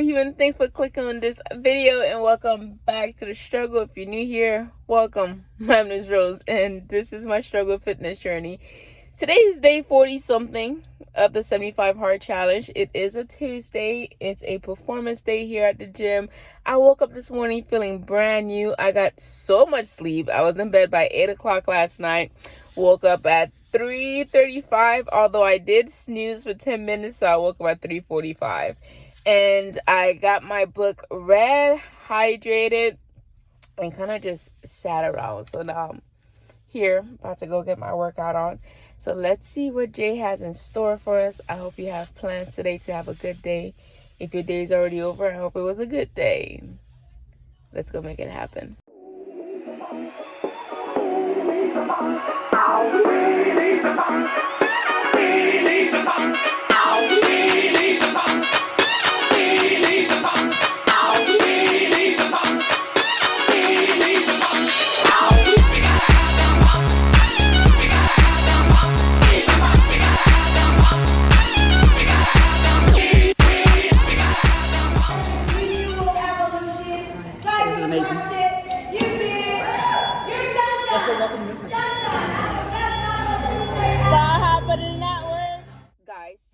human. Thanks for clicking on this video and welcome back to the struggle. If you're new here, welcome. My name is Rose and this is my struggle fitness journey. Today is day 40 something of the 75 hard challenge. It is a Tuesday. It's a performance day here at the gym. I woke up this morning feeling brand new. I got so much sleep. I was in bed by 8 o'clock last night. Woke up at 3:35, although I did snooze for 10 minutes, so I woke up at 3:45. And I got my book read, hydrated, and kind of just sat around. So now I'm here, about to go get my workout on. So let's see what Jay has in store for us. I hope you have plans today to have a good day. If your day is already over, I hope it was a good day. Let's go make it happen.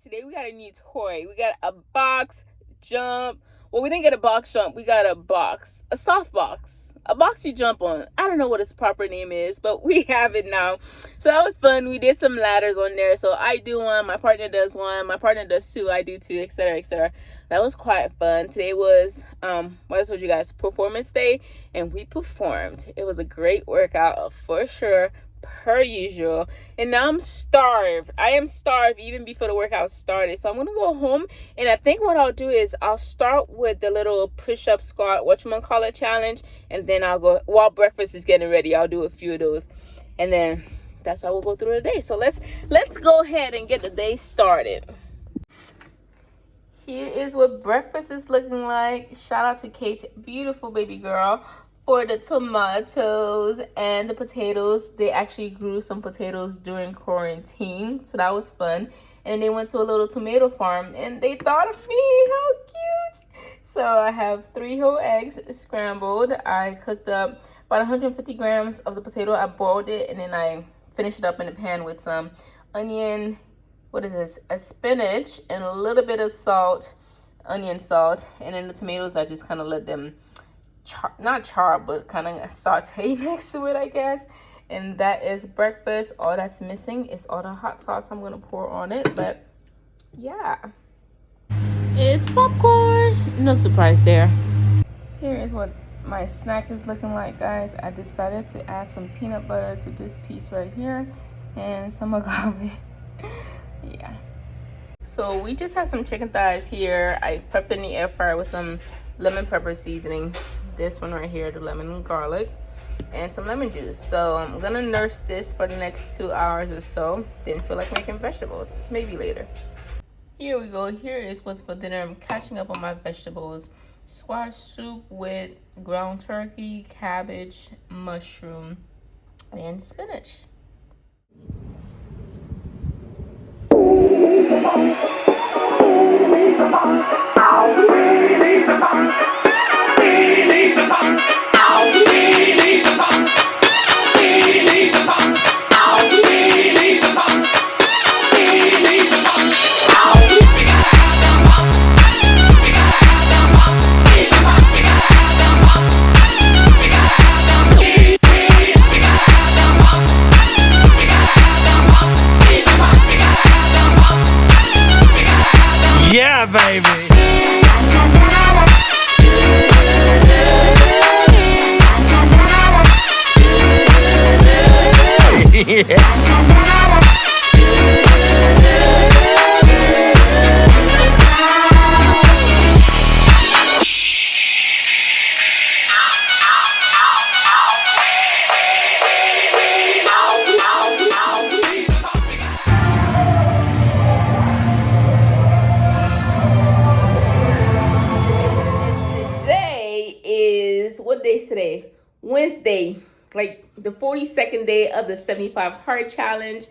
Today we got a new toy. We got a box jump. Well, we didn't get a box jump. We got a soft box, a box you jump on. I don't know what its proper name is, but we have it now. So that was fun. We did some ladders on there. So I do one, my partner does one, my partner does two, I do two, etc., etc. That was quite fun. Today was what I told you guys, performance day, and we performed. It was a great workout for sure, per usual. And now I'm starved. I am starved even before the workout started. So I'm gonna go home, and I think what I'll do is I'll start with the little push-up squat, whatchamacallit challenge, and then I'll go while breakfast is getting ready. I'll do a few of those, and then that's how we'll go through the day. So let's go ahead and get the day started. Here is what breakfast is looking like. Shout out to Kate, beautiful baby girl, for the tomatoes and the potatoes. They actually grew some potatoes during quarantine, so that was fun. And then they went to a little tomato farm and they thought of me. How cute. So I have 3 whole eggs scrambled. I cooked up about 150 grams of the potato. I boiled it and then I finished it up in the pan with some onion, what is this, a spinach, and a little bit of salt, onion salt. And then the tomatoes, I just kind of let them not char, but kind of saute next to it, I guess. And that is breakfast. All that's missing is all the hot sauce I'm gonna pour on it. But yeah, it's popcorn. No surprise there. Here is what my snack is looking like, guys. I decided to add some peanut butter to this piece right here and some agave. Yeah, so we just have some chicken thighs here. I prepped in the air fryer with some lemon pepper seasoning, this one right here, the lemon and garlic, and some lemon juice. So I'm gonna nurse this for the next 2 hours or so. Didn't feel like making vegetables, maybe later. Here we go. Here is what's for dinner. I'm catching up on my vegetables. Squash soup with ground turkey, cabbage, mushroom, and spinach. Yeah, baby. What day is today? Wednesday, like the 42nd day of the 75 hard challenge.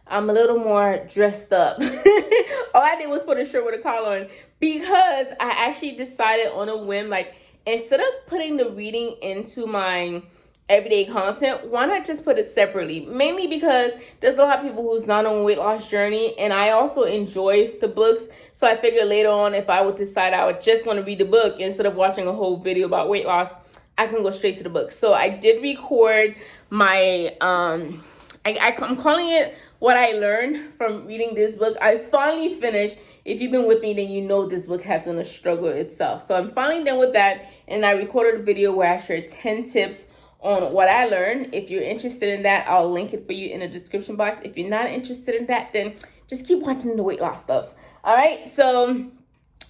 I'm a little more dressed up. All I did was put a shirt with a collar on, because I actually decided on a whim, like, instead of putting the reading into my everyday content, why not just put it separately? Mainly because there's a lot of people who's not on a weight loss journey, and I also enjoy the books. So I figured later on, if I would decide I would just want to read the book instead of watching a whole video about weight loss, I can go straight to the book. So I did record my I'm calling it what I learned from reading this book. I finally finished. If you've been with me, then you know this book has been a struggle itself. So I'm finally done with that, and I recorded a video where I shared 10 tips on what I learned. If you're interested in that, I'll link it for you in the description box. If you're not interested in that, then just keep watching the weight loss stuff. All right, so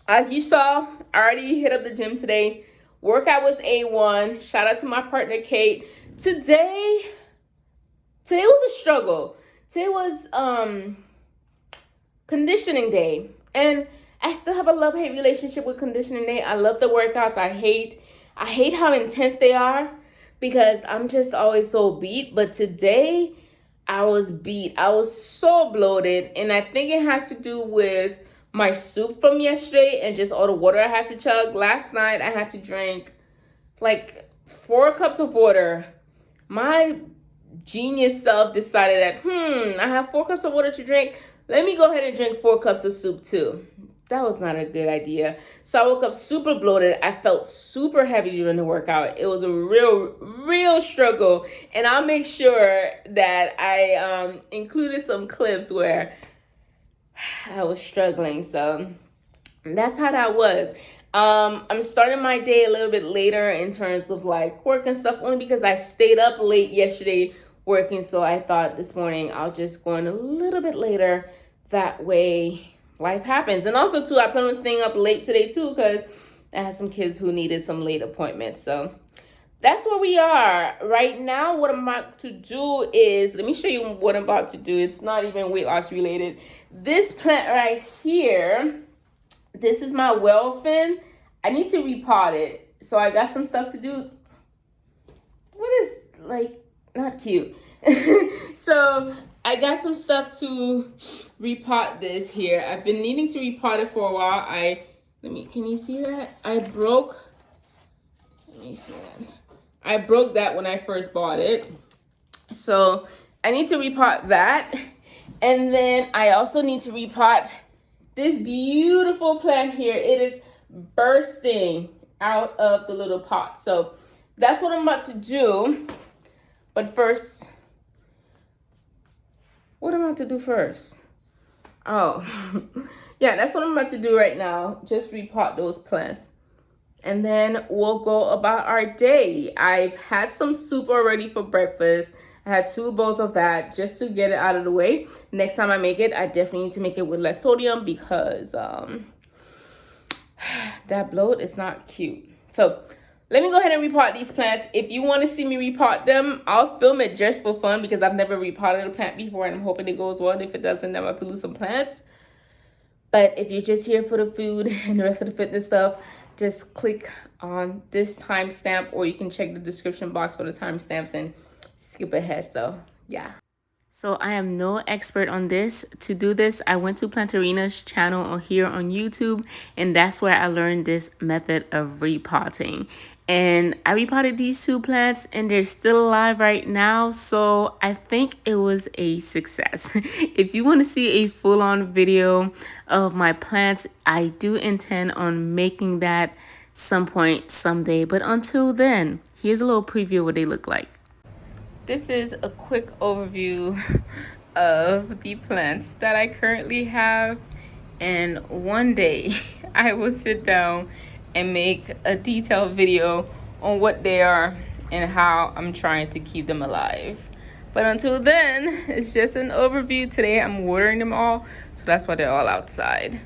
as you saw, I already hit up the gym today. Workout was A1. Shout out to my partner, Kate. Today was a struggle. Today was conditioning day. And I still have a love-hate relationship with conditioning day. I love the workouts. I hate how intense they are because I'm just always so beat. But today I was beat. I was so bloated. And I think it has to do with my soup from yesterday and just all the water I had to chug. Last night I had to drink like 4 cups of water. My genius self decided that, I have 4 cups of water to drink. Let me go ahead and drink 4 cups of soup too. That was not a good idea. So I woke up super bloated. I felt super heavy during the workout. It was a real struggle. And I'll make sure that I included some clips where I was struggling. So that's how that was. I'm starting my day a little bit later in terms of like work and stuff, only because I stayed up late yesterday working. So I thought this morning I'll just go in a little bit later. That way life happens. And also too, I plan on staying up late today too, because I had some kids who needed some late appointments. So that's where we are right now. What I'm about to do is, let me show you what I'm about to do. It's not even weight loss related. This plant right here, this is my wellfin. I need to repot it. So I got some stuff to do. What is, like, not cute. So I got some stuff to repot this here. I've been needing to repot it for a while. Can you see that? Let me see that. I broke that when I first bought it. So I need to repot that. And then I also need to repot this beautiful plant here. It is bursting out of the little pot. So that's what I'm about to do. But first, what am I about to do first? Oh, yeah, that's what I'm about to do right now. Just repot those plants. And then we'll go about our day. I've had some soup already for breakfast. I had 2 bowls of that just to get it out of the way. Next time I make it, I definitely need to make it with less sodium because that bloat is not cute. So let me go ahead and repot these plants. If you want to see me repot them, I'll film it just for fun because I've never repotted a plant before and I'm hoping it goes well. And if it doesn't, then I'll have to lose some plants. But if you're just here for the food and the rest of the fitness stuff, just click on this timestamp, or you can check the description box for the timestamps and skip ahead. So yeah. So I am no expert on this. To do this, I went to Plantarina's channel here on YouTube, and that's where I learned this method of repotting. And I repotted these 2 plants and they're still alive right now. So I think it was a success. If you want to see a full-on video of my plants, I do intend on making that some point someday. But until then, here's a little preview of what they look like. This is a quick overview of the plants that I currently have. And one day I will sit down and make a detailed video on what they are and how I'm trying to keep them alive. But until then, it's just an overview. Today I'm watering them all, so that's why they're all outside.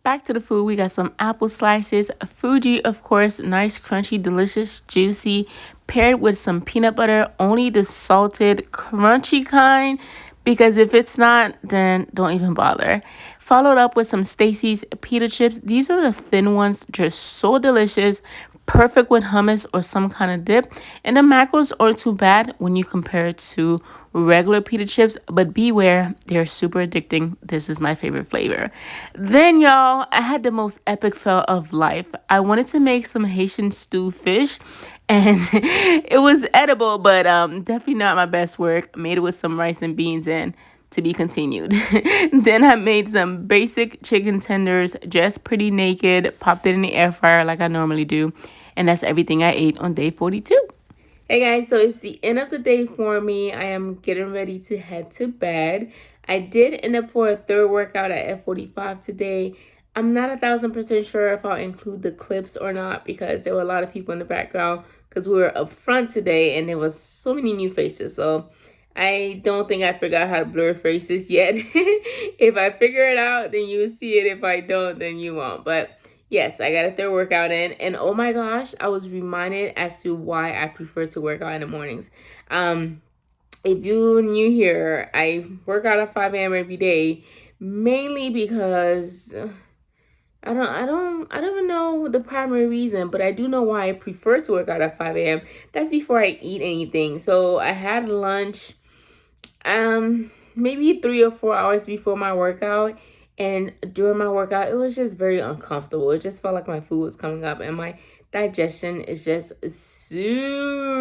Back to the food, we got some apple slices, Fuji, of course, nice, crunchy, delicious, juicy, paired with some peanut butter, only the salted, crunchy kind, because if it's not, then don't even bother. Followed up with some Stacy's pita chips. These are the thin ones, just so delicious, perfect with hummus or some kind of dip. And the macros aren't too bad when you compare it to regular pita chips, but beware, they're super addicting. This is my favorite flavor. Then, y'all, I had the most epic fail of life. I wanted to make some Haitian stew fish, and it was edible, but definitely not my best work. Made it with some rice and beans and to be continued. Then I made some basic chicken tenders, just pretty naked, popped it in the air fryer like I normally do. And that's everything I ate on day 42. Hey guys, so it's the end of the day for me. I am getting ready to head to bed. I did end up for a third workout at F45 today. I'm not 1,000% sure if I'll include the clips or not because there were a lot of people in the background because we were up front today and there was so many new faces. So I don't think I forgot how to blur faces yet. If I figure it out, then you'll see it. If I don't, then you won't. But yes, I got a third workout in. And oh my gosh, I was reminded as to why I prefer to work out in the mornings. If you're new here, I work out at 5 a.m. every day, mainly because I don't even know the primary reason, but I do know why I prefer to work out at 5 a.m. That's before I eat anything. So I had lunch maybe 3 or 4 hours before my workout, and during my workout it was just very uncomfortable. It just felt like my food was coming up and my digestion is just super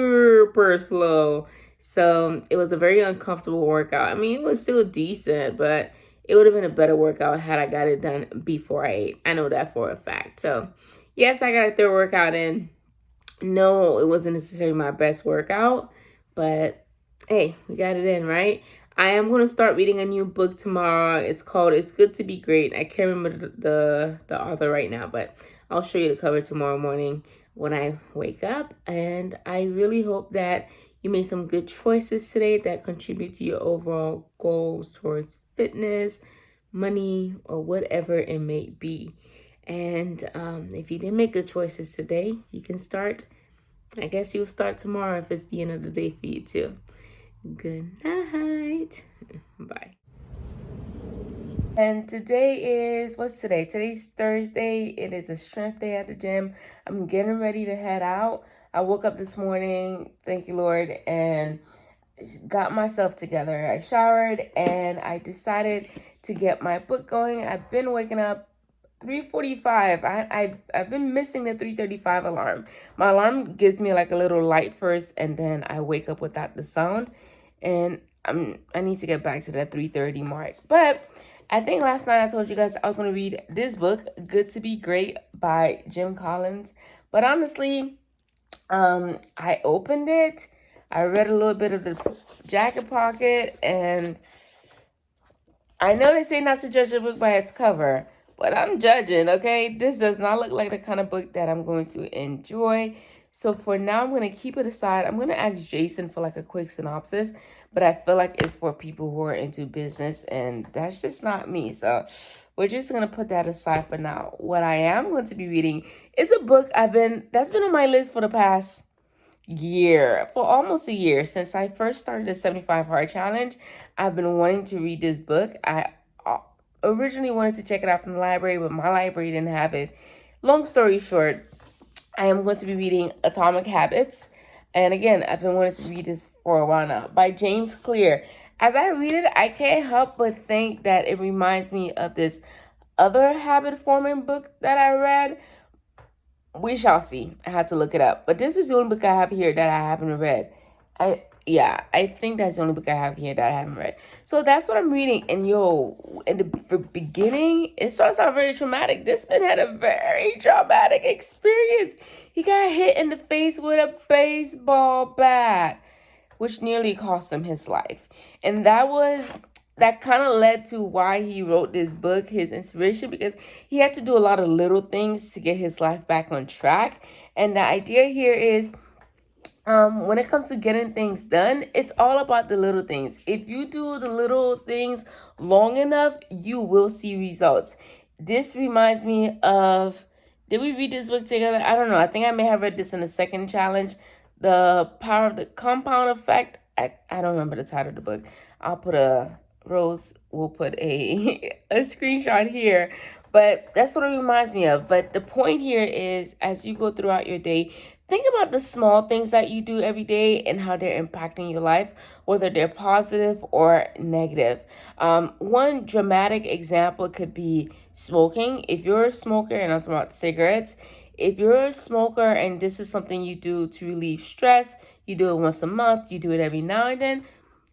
slow. So it was a very uncomfortable workout. I mean, it was still decent, but it would have been a better workout had I got it done before I ate. I know that for a fact. So yes, I got a third workout in. No, it wasn't necessarily my best workout, but hey, we got it in, right? I am going to start reading a new book tomorrow. It's called It's Good to Be Great. I can't remember the author right now, but I'll show you the cover tomorrow morning when I wake up. And I really hope that you made some good choices today that contribute to your overall goals towards fitness, money, or whatever it may be. And if you didn't make good choices today, you can start. I guess you'll start tomorrow if it's the end of the day for you too. Good night. Bye. And today is, what's today? Today's Thursday. It is a strength day at the gym. I'm getting ready to head out. I woke up this morning, thank you, Lord, and got myself together. I showered and I decided to get my book going. I've been waking up 3:45. I've been missing the 3:35 alarm. My alarm gives me like a little light first, and then I wake up without the sound. And I need to get back to that 3:30 mark. But I think last night I told you guys I was going to read this book, Good to Be Great by Jim Collins. But honestly, I opened it. I read a little bit of the jacket pocket, and I know they say not to judge a book by its cover, but I'm judging, okay? This does not look like the kind of book that I'm going to enjoy. So for now, I'm going to keep it aside. I'm going to ask Jason for like a quick synopsis, but I feel like it's for people who are into business, and that's just not me. So we're just going to put that aside for now. What I am going to be reading is a book that's been on my list for the past year, for almost a year. Since I first started the 75 Hard Challenge, I've been wanting to read this book. I originally wanted to check it out from the library, but my library didn't have it. Long story short, I am going to be reading Atomic Habits. And again, I've been wanting to read this for a while now, by James Clear. As I read it, I can't help but think that it reminds me of this other habit forming book that I read. We shall see. I had to look it up. But this is the only book I have here that I haven't read. I think that's the only book I have here that I haven't read. So that's what I'm reading. And in the beginning, it starts out very traumatic. This man had a very traumatic experience. He got hit in the face with a baseball bat, which nearly cost him his life. And that kind of led to why he wrote this book, his inspiration, because he had to do a lot of little things to get his life back on track. And the idea here is, when it comes to getting things done, it's all about the little things. If you do the little things long enough, you will see results. This reminds me of, did we read this book together? I don't know. I think I may have read this in the second challenge, The Power of the Compound Effect. I don't remember the title of the book. Rose will put a screenshot here. But that's what it reminds me of. But the point here is, as you go throughout your day, think about the small things that you do every day and how they're impacting your life, whether they're positive or negative. One dramatic example could be smoking. If you're a smoker, and I'm talking about cigarettes, if you're a smoker and this is something you do to relieve stress, you do it once a month, you do it every now and then,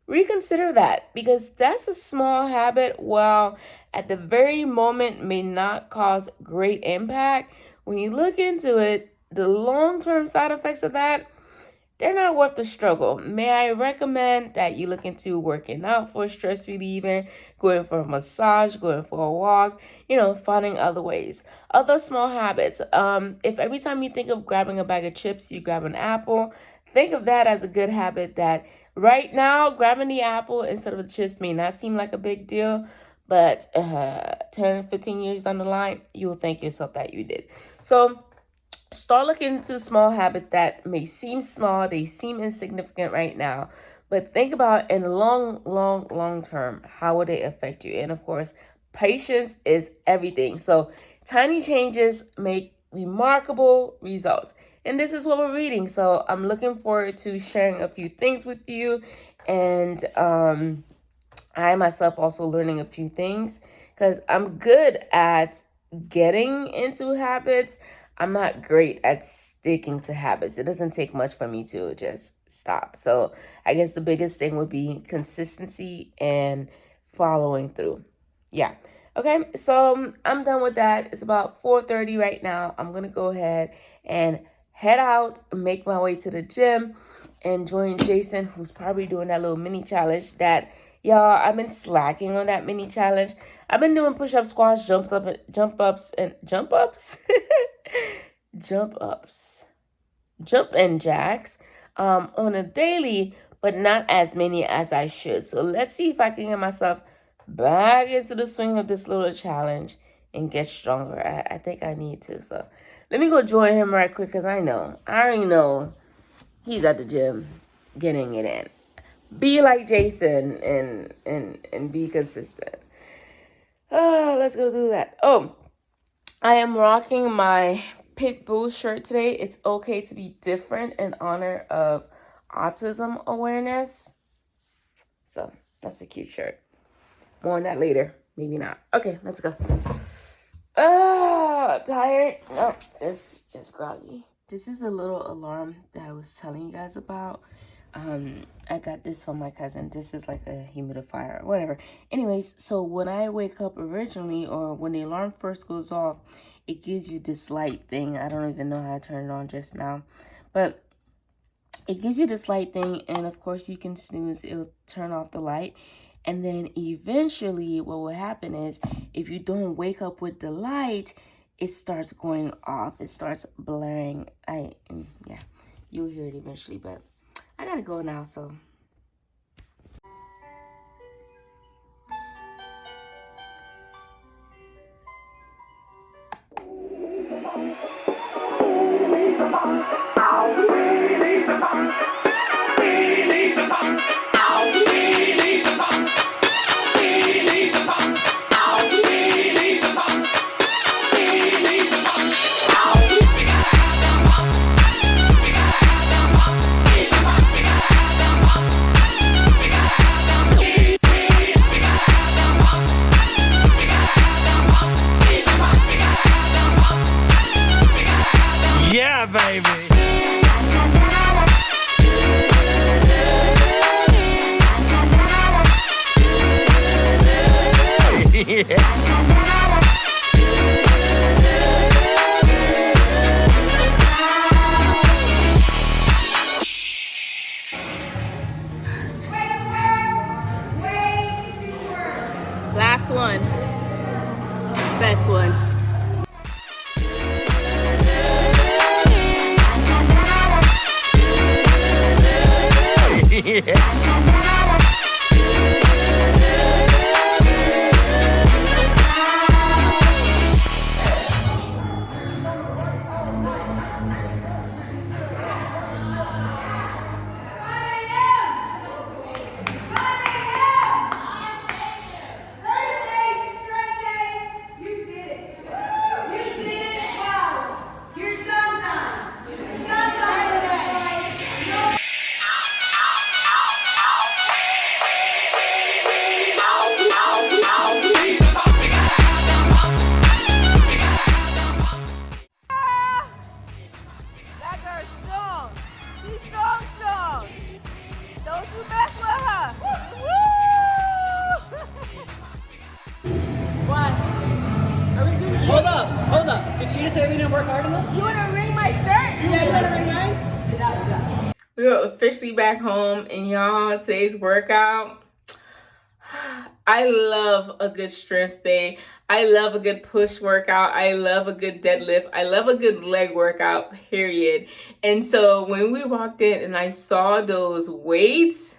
reconsider that, because that's a small habit. While at the very moment may not cause great impact, when you look into it, the long-term side effects of that, they're not worth the struggle. May I recommend that you look into working out for stress relieving, going for a massage, going for a walk, finding other ways. Other small habits. If every time you think of grabbing a bag of chips, you grab an apple, think of that as a good habit. That right now, grabbing the apple instead of the chips may not seem like a big deal, but 10, 15 years down the line, you will thank yourself that you did. So start looking into small habits that may seem small, they seem insignificant right now, but think about in the long term, how will they affect you? And of course, patience is everything. So tiny changes make remarkable results. And this is what we're reading. So I'm looking forward to sharing a few things with you. And I myself also learning a few things, because I'm good at getting into habits. I'm not great at sticking to habits. It doesn't take much for me to just stop. So I guess the biggest thing would be consistency and following through. Yeah. Okay, so I'm done with that. It's about 4:30 right now. I'm gonna go ahead and head out, make my way to the gym, and join Jason, who's probably doing that little mini challenge that, y'all, I've been slacking on that mini challenge. I've been doing push-ups, squats, jump jump and jacks on a daily, but not as many as I should. So let's see if I can get myself back into the swing of this little challenge and get stronger. I think I need to. So let me go join him right quick, because I already know he's at the gym getting it in. Be like Jason and be consistent. Let's go do that. Oh, I am rocking my Pitbull shirt today. It's okay to be different in honor of autism awareness. So that's a cute shirt. More on that later. Maybe not. Okay, let's go. Tired? No, just groggy. This is the little alarm that I was telling you guys about. I got this from my cousin. This is like a humidifier or whatever. Anyways, so when I wake up originally, or when the alarm first goes off, it gives you this light thing. I don't even know how to turn it on just now, but it gives you this light thing, and of course you can snooze. It'll turn off the light, and then eventually what will happen is, if you don't wake up with the light, it starts going off. It starts blaring. Yeah, you'll hear it eventually, but I gotta go now, so. Yeah, baby. Last one. Best one. work hard enough? You wanna ring my shirt? Yeah, you wanna ring mine? Yeah. We are officially back home, and y'all, today's workout. I love a good strength day. I love a good push workout. I love a good deadlift. I love a good leg workout, period. And so when we walked in and I saw those weights,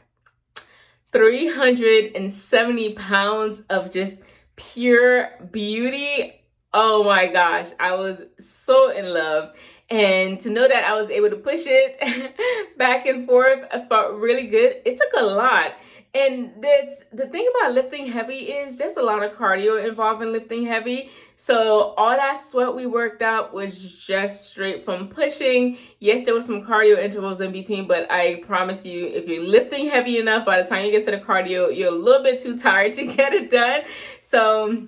370 pounds of just pure beauty. Oh my gosh, I was so in love. And to know that I was able to push it back and forth, I felt really good. It took a lot. And that's the thing about lifting heavy is there's a lot of cardio involved in lifting heavy. So all that sweat we worked out was just straight from pushing. Yes, there were some cardio intervals in between, but I promise you, if you're lifting heavy enough, by the time you get to the cardio, you're a little bit too tired to get it done. So,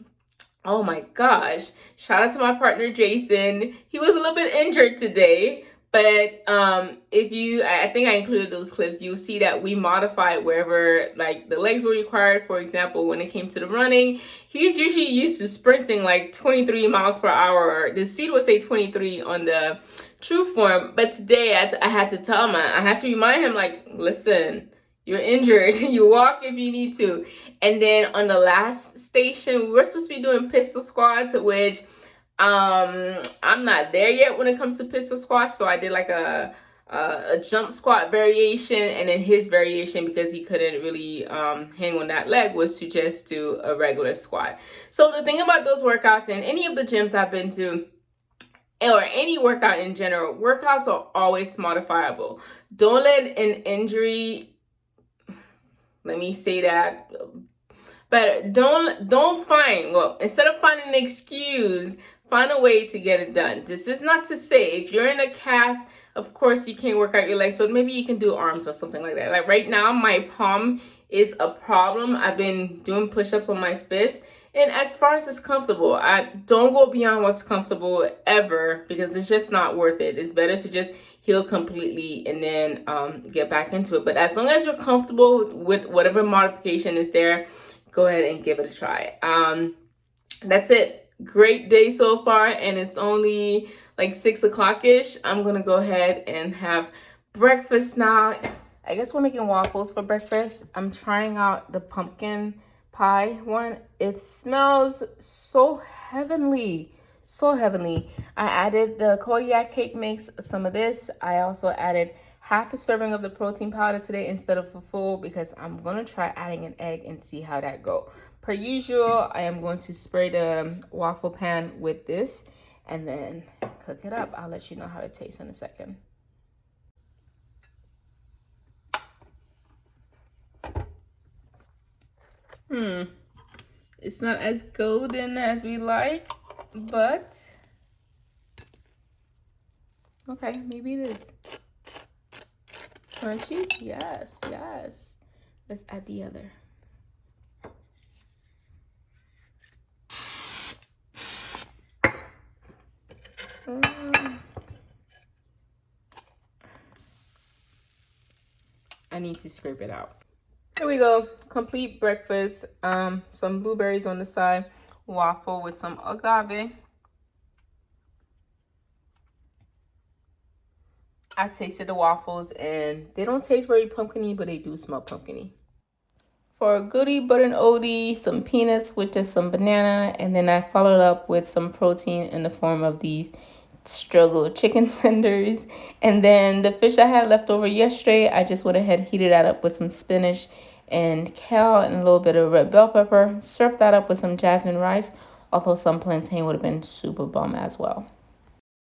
oh my gosh, shout out to my partner, Jason. He was a little bit injured today, but I think I included those clips, you'll see that we modified wherever like the legs were required. For example, when it came to the running, he's usually used to sprinting like 23 miles per hour. The speed would say 23 on the true form, but today I had to tell him, I had to remind him, like, listen, you're injured. You walk if you need to. And then on the last station, we were supposed to be doing pistol squats, which I'm not there yet when it comes to pistol squats. So I did like a jump squat variation, and then his variation, because he couldn't really hang on that leg, was to just do a regular squat. So the thing about those workouts in any of the gyms I've been to, or any workout in general, workouts are always modifiable. Don't let an injury, let me say that, but don't find, well, instead of finding an excuse, find a way to get it done. This is not to say if you're in a cast, of course you can't work out your legs, but maybe you can do arms or something like that. Like right now, my palm is a problem. I've been doing push-ups on my fist, and as far as it's comfortable, I don't go beyond what's comfortable ever, because it's just not worth it. It's better to just heal completely and then get back into it. But as long as you're comfortable with whatever modification is there, go ahead and give it a try. That's it. Great day so far, and it's only like 6 o'clock-ish. I'm gonna go ahead and have breakfast now. I guess we're making waffles for breakfast. I'm trying out the pumpkin pie one. It smells so heavenly, so heavenly. I added the Kodiak cake mix, some of this. I also added half a serving of the protein powder today instead of a full, because I'm gonna try adding an egg and see how that go. Per usual, I am going to spray the waffle pan with this and then cook it up. I'll let you know how it tastes in a second. It's not as golden as we like, but okay, maybe it is. Crunchy? Yes, yes. Let's add the other. I need to scrape it out. Here we go. Complete breakfast. Some blueberries on the side, waffle with some agave. I tasted the waffles and they don't taste very pumpkin-y, but they do smell pumpkin-y. For a goodie but an oldie, some peanuts with just some banana, and then I followed up with some protein in the form of these struggled chicken tenders. And then the fish I had left over yesterday, I just went ahead, heated that up with some spinach and kale and a little bit of red bell pepper. Served that up with some jasmine rice, although some plantain would have been super bomb as well.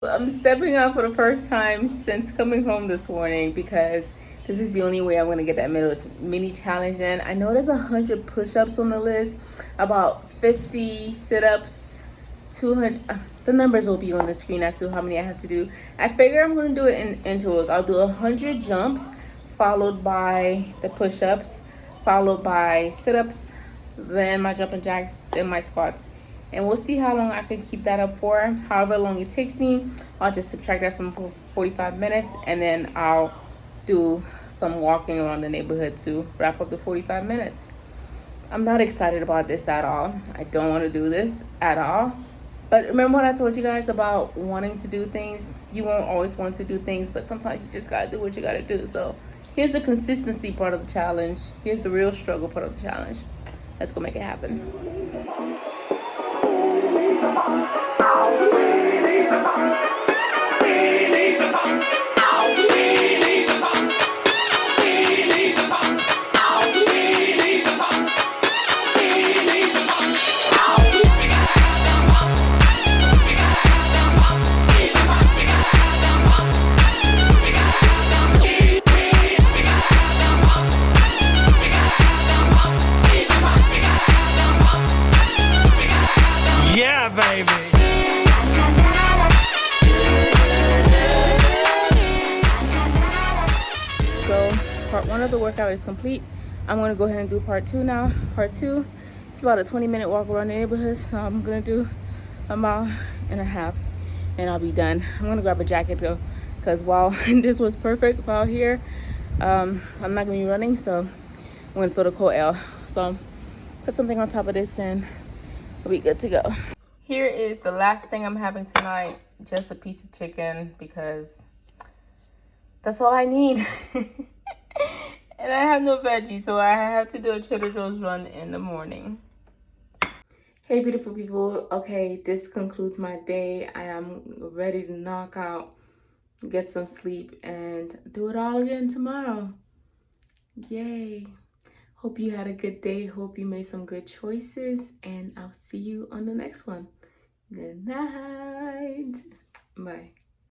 I'm stepping out for the first time since coming home this morning, because this is the only way I'm gonna get that mini challenge in. I know there's 100 push-ups on the list, about 50 sit-ups, 200. The numbers will be on the screen as to how many I have to do. I figure I'm gonna do it in intervals. I'll do 100 jumps, followed by the push-ups, followed by sit-ups, then my jumping jacks, then my squats. And we'll see how long I can keep that up for. However long it takes me, I'll just subtract that from 45 minutes, and then I'll do some walking around the neighborhood to wrap up the 45 minutes. I'm not excited about this at all. I don't want to do this at all, But remember what I told you guys about wanting to do things? You won't always want to do things, but sometimes you just gotta do what you gotta do. So here's the consistency part of the challenge. Here's the real struggle part of the challenge. Let's go make it happen. Yeah, baby. So part 1 of the workout is complete. I'm gonna go ahead and do part 2 now. Part 2, it's about a 20-minute walk around the neighborhood. So I'm gonna do a mile and a half and I'll be done. I'm gonna grab a jacket though, because while this was perfect while here, I'm not gonna be running, so I'm gonna feel the cold air. So put something on top of this and we'll be good to go. Here is the last thing I'm having tonight, just a piece of chicken because that's all I need. And I have no veggies, so I have to do a Trader Joe's run in the morning. Hey beautiful people, okay, this concludes my day. I am ready to knock out, get some sleep, and do it all again tomorrow. Yay. Hope you had a good day. Hope you made some good choices, and I'll see you on the next one. Good night. Bye.